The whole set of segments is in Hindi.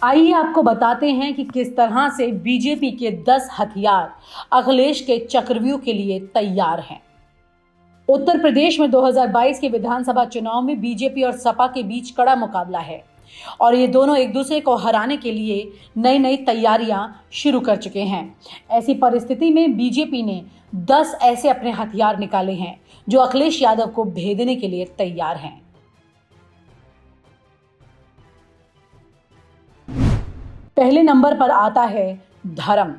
आइए आपको बताते हैं कि किस तरह से बीजेपी के 10 हथियार अखिलेश के चक्रव्यूह के लिए तैयार हैं। उत्तर प्रदेश में 2022 के विधानसभा चुनाव में बीजेपी और सपा के बीच कड़ा मुकाबला है और ये दोनों एक दूसरे को हराने के लिए नई नई तैयारियां शुरू कर चुके हैं। ऐसी परिस्थिति में बीजेपी ने 10 ऐसे अपने हथियार निकाले हैं जो अखिलेश यादव को भेदने के लिए तैयार हैं। पहले नंबर पर आता है धर्म।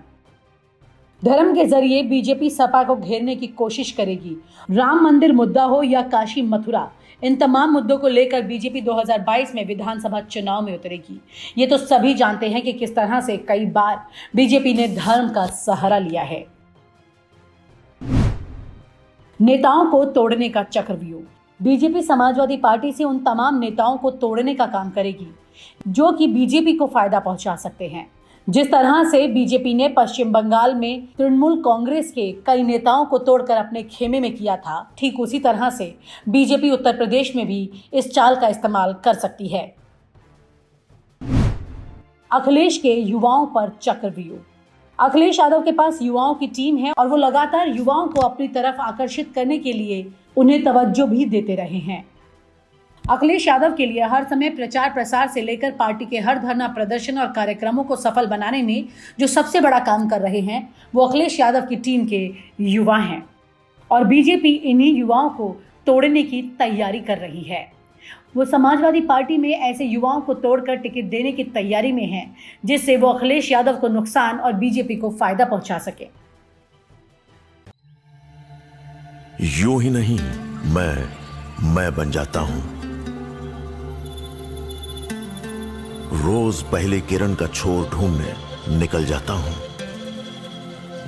धर्म के जरिए बीजेपी सपा को घेरने की कोशिश करेगी। राम मंदिर मुद्दा हो या काशी मथुरा, इन तमाम मुद्दों को लेकर बीजेपी 2022 में विधानसभा चुनाव में उतरेगी। ये तो सभी जानते हैं कि किस तरह से कई बार बीजेपी ने धर्म का सहारा लिया है। नेताओं को तोड़ने का चक्रव्यूह। बीजेपी समाजवादी पार्टी से उन तमाम नेताओं को तोड़ने का काम करेगी जो कि बीजेपी को फायदा पहुंचा सकते हैं। जिस तरह से बीजेपी ने पश्चिम बंगाल में तृणमूल कांग्रेस के कई नेताओं को तोड़कर अपने खेमे में किया था, ठीक उसी तरह से बीजेपी उत्तर प्रदेश में भी इस चाल का इस्तेमाल कर सकती है। अखिलेश के युवाओं पर चक्रव्यूह। अखिलेश यादव के पास युवाओं की टीम है और वो लगातार युवाओं को अपनी तरफ आकर्षित करने के लिए उन्हें तवज्जो भी देते रहे हैं। अखिलेश यादव के लिए हर समय प्रचार प्रसार से लेकर पार्टी के हर धरना प्रदर्शन और कार्यक्रमों को सफल बनाने में जो सबसे बड़ा काम कर रहे हैं वो अखिलेश यादव की टीम के युवा हैं और बीजेपी इन्हीं युवाओं को तोड़ने की तैयारी कर रही है। वो समाजवादी पार्टी में ऐसे युवाओं को तोड़कर टिकट देने की तैयारी में है जिससे वो अखिलेश यादव को नुकसान और बीजेपी को फायदा पहुंचा सके। यूं ही नहीं मैं बन जाता हूं। रोज पहले किरण का छोर ढूंढने निकल जाता हूं।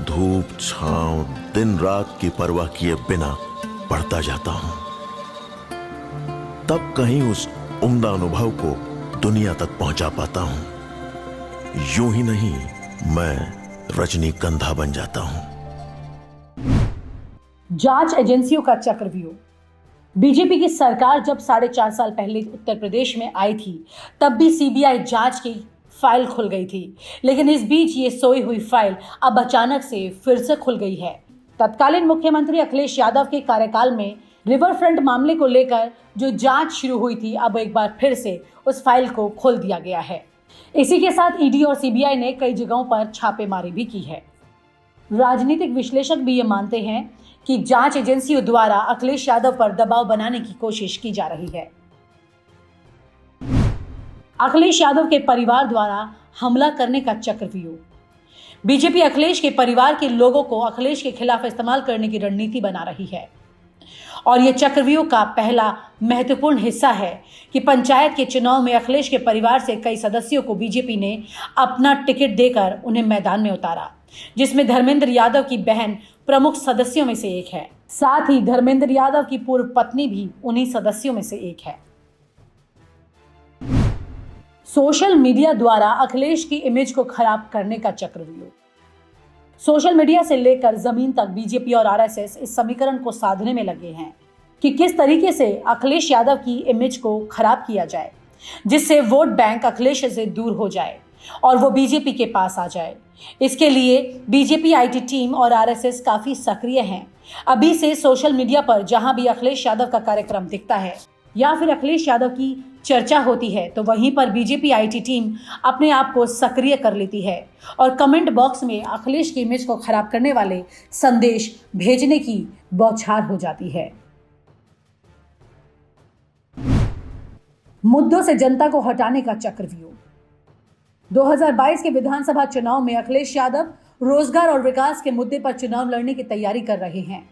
धूप छांव दिन रात की परवाह किए बिना पढ़ता जाता हूं। तब कहीं उस उम्दा अनुभव को दुनिया तक पहुंचा पाता हूं। यूं ही नहीं मैं रजनीगंधा बन जाता हूं। जांच एजेंसियों का चक्रव्यूह। बीजेपी की सरकार जब 4.5 साल पहले उत्तर प्रदेश में आई थी तब भी सीबीआई जांच की फाइल खुल गई थी, लेकिन इस बीच ये सोई हुई फाइल अब अचानक से फिर से खुल गई है। तत्कालीन मुख्यमंत्री अखिलेश यादव के कार्यकाल में रिवर फ्रंट मामले को लेकर जो जांच शुरू हुई थी अब एक बार फिर से उस फाइल को खोल दिया गया है। इसी के साथ ईडी और सीबीआई ने कई जगहों पर छापेमारी भी की है। राजनीतिक विश्लेषक भी ये मानते हैं कि जांच एजेंसियों द्वारा अखिलेश यादव पर दबाव बनाने की कोशिश की जा रही है। अखिलेश यादव के परिवार द्वारा हमला करने का चक्रव्यूह। बीजेपी अखिलेश के परिवार के लोगों को अखिलेश के खिलाफ इस्तेमाल करने की रणनीति बना रही है और यह चक्रव्यूह का पहला महत्वपूर्ण हिस्सा है कि पंचायत के चुनाव में अखिलेश के परिवार से कई सदस्यों को बीजेपी ने अपना टिकट देकर उन्हें मैदान में उतारा, जिसमें धर्मेंद्र यादव की बहन प्रमुख सदस्यों में से एक है। साथ ही धर्मेंद्र यादव की पूर्व पत्नी भी उन्हीं सदस्यों में से एक है। सोशल मीडिया द्वारा अखिलेश की इमेज को खराब करने का चक्रव्यूह। सोशल मीडिया से लेकर जमीन तक बीजेपी और आरएसएस इस समीकरण को साधने में लगे हैं कि किस तरीके से अखिलेश यादव की इमेज को खराब किया जाए जिससे वोट बैंक अखिलेश से दूर हो जाए और वो बीजेपी के पास आ जाए। इसके लिए बीजेपी आईटी टीम और आरएसएस काफी सक्रिय हैं। अभी से सोशल मीडिया पर जहां भी अखिलेश यादव का कार्यक्रम दिखता है या फिर अखिलेश यादव की चर्चा होती है तो वहीं पर बीजेपी आईटी टीम अपने आप को सक्रिय कर लेती है और कमेंट बॉक्स में अखिलेश की इमेज को खराब करने वाले संदेश भेजने की बौछार हो जाती है। मुद्दों से जनता को हटाने का चक्रव्यूह। 2022 के विधानसभा चुनाव में अखिलेश यादव रोजगार और विकास के मुद्दे पर चुनाव लड़ने की तैयारी कर रहे हैं।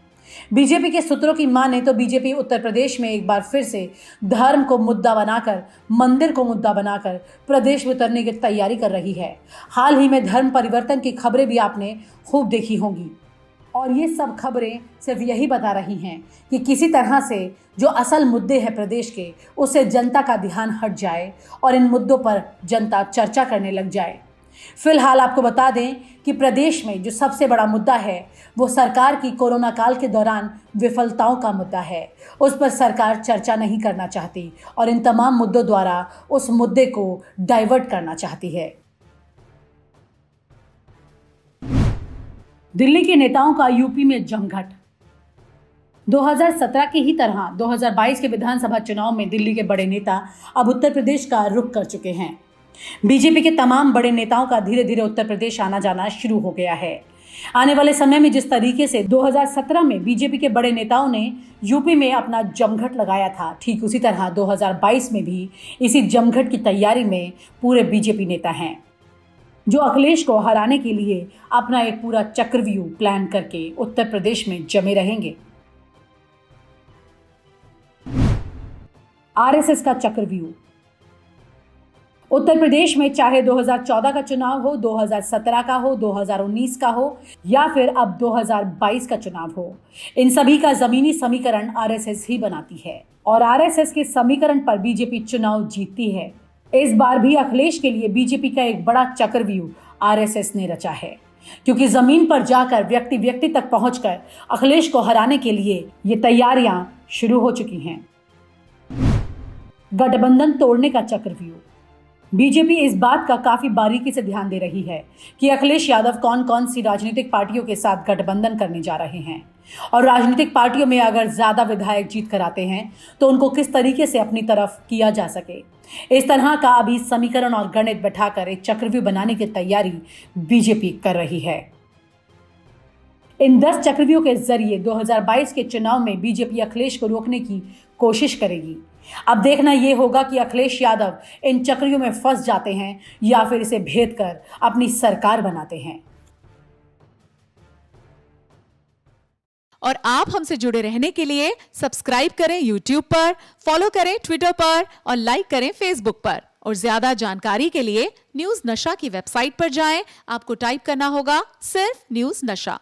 बीजेपी के सूत्रों की माने तो बीजेपी उत्तर प्रदेश में एक बार फिर से धर्म को मुद्दा बनाकर, मंदिर को मुद्दा बनाकर प्रदेश में उतरने की तैयारी कर रही है। हाल ही में धर्म परिवर्तन की खबरें भी आपने खूब देखी होंगी और ये सब खबरें सिर्फ यही बता रही हैं कि किसी तरह से जो असल मुद्दे हैं प्रदेश के उससे जनता का ध्यान हट जाए और इन मुद्दों पर जनता चर्चा करने लग जाए। फिलहाल आपको बता दें कि प्रदेश में जो सबसे बड़ा मुद्दा है वो सरकार की कोरोना काल के दौरान विफलताओं का मुद्दा है। उस पर सरकार चर्चा नहीं करना चाहती और इन तमाम मुद्दों द्वारा उस मुद्दे को डाइवर्ट करना चाहती है। दिल्ली के नेताओं का यूपी में जमघट। 2017 की ही तरह 2022 के विधानसभा चुनाव में दिल्ली के बड़े नेता अब उत्तर प्रदेश का रुख कर चुके हैं। बीजेपी के तमाम बड़े नेताओं का धीरे धीरे उत्तर प्रदेश आना जाना शुरू हो गया है। आने वाले समय में जिस तरीके से 2017 में बीजेपी के बड़े नेताओं ने यूपी में अपना जमघट लगाया था, ठीक उसी तरह 2022 में भी इसी जमघट की तैयारी में पूरे बीजेपी नेता हैं, जो अखिलेश को हराने के लिए अपना एक पूरा चक्रव्यूह प्लान करके उत्तर प्रदेश में जमे रहेंगे। आरएसएस का चक्रव्यूह। उत्तर प्रदेश में चाहे 2014 का चुनाव हो, 2017 का हो, 2019 का हो या फिर अब 2022 का चुनाव हो, इन सभी का जमीनी समीकरण आरएसएस ही बनाती है और आरएसएस के समीकरण पर बीजेपी चुनाव जीतती है। इस बार भी अखिलेश के लिए बीजेपी का एक बड़ा चक्रव्यूह आरएसएस ने रचा है, क्योंकि जमीन पर जाकर व्यक्ति व्यक्ति तक पहुंचकर अखिलेश को हराने के लिए ये तैयारियां शुरू हो चुकी हैं। गठबंधन तोड़ने का चक्रव्यूह। बीजेपी इस बात का काफी बारीकी से ध्यान दे रही है कि अखिलेश यादव कौन कौन सी राजनीतिक पार्टियों के साथ गठबंधन करने जा रहे हैं और राजनीतिक पार्टियों में अगर ज्यादा विधायक जीत कर आते हैं तो उनको किस तरीके से अपनी तरफ किया जा सके। इस तरह का अभी समीकरण और गणित बैठाकर एक चक्रव्यूह बनाने की तैयारी बीजेपी कर रही है। इन 10 चक्रव्यूह के जरिए 2022 के चुनाव में बीजेपी अखिलेश को रोकने की कोशिश करेगी। अब देखना यह होगा कि अखिलेश यादव इन चक्रियों में फंस जाते हैं या फिर इसे भेद कर अपनी सरकार बनाते हैं। और आप हमसे जुड़े रहने के लिए सब्सक्राइब करें YouTube पर, फॉलो करें Twitter पर और लाइक करें Facebook पर। और ज्यादा जानकारी के लिए न्यूज़ नशा की वेबसाइट पर जाएं। आपको टाइप करना होगा सिर्फ न्यूज़ नशा।